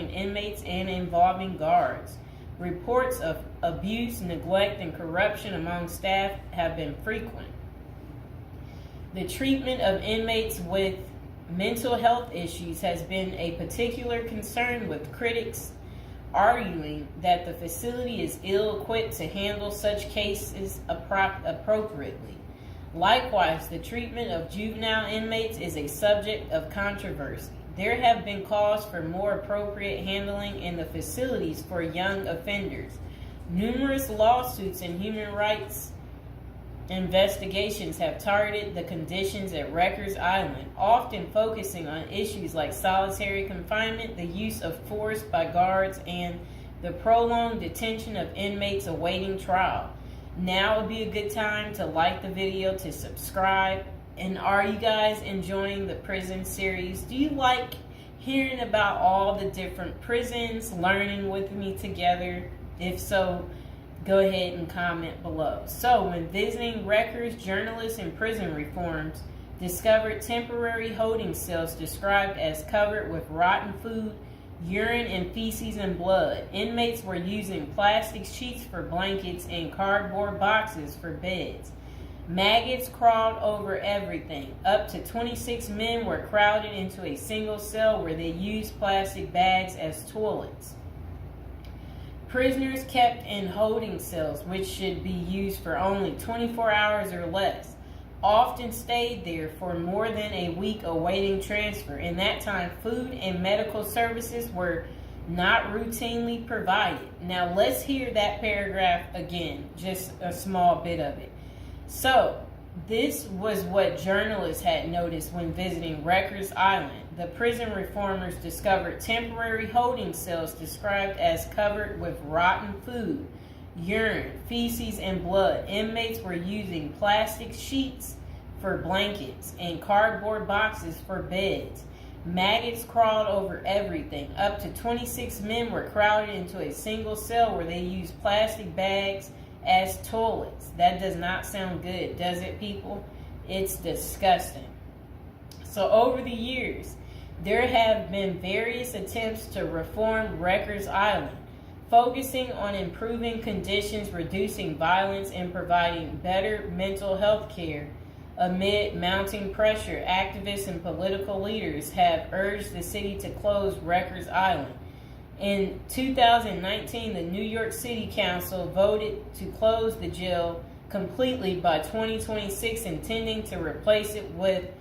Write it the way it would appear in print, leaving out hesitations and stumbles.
between inmates and involving guards. Reports of abuse, neglect, and corruption among staff have been frequent. The treatment of inmates with mental health issues has been a particular concern, with critics arguing that the facility is ill-equipped to handle such cases appropriately. Likewise, the treatment of juvenile inmates is a subject of controversy. There have been calls for more appropriate handling in the facilities for young offenders. Numerous lawsuits and human rights investigations have targeted the conditions at Rikers Island, often focusing on issues like solitary confinement, the use of force by guards, and the prolonged detention of inmates awaiting trial. Now would be a good time to like the video, to subscribe. And are you guys enjoying the prison series? Do you like hearing about all the different prisons, learning with me together? If so, go ahead and comment below. So, when visiting Rikers, journalists in prison reforms discovered temporary holding cells described as covered with rotten food, urine, and feces and blood. Inmates were using plastic sheets for blankets and cardboard boxes for beds. Maggots crawled over everything. Up to 26 men were crowded into a single cell where they used plastic bags as toilets. Prisoners kept in holding cells, which should be used for only 24 hours or less, often stayed there for more than a week awaiting transfer. In that time, food and medical services were not routinely provided. Now let's hear that paragraph again, just a small bit of it. So, this was what journalists had noticed when visiting Rikers Island. The prison reformers discovered temporary holding cells described as covered with rotten food, urine, feces, and blood. Inmates were using plastic sheets for blankets and cardboard boxes for beds. Maggots crawled over everything. Up to 26 men were crowded into a single cell where they used plastic bags as toilets. That does not sound good, does it, people? It's disgusting. So over the years, there have been various attempts to reform Rikers Island, focusing on improving conditions, reducing violence, and providing better mental health care. Amid mounting pressure, activists and political leaders have urged the city to close Rikers Island. In 2019, the New York City Council voted to close the jail completely by 2026, intending to replace it with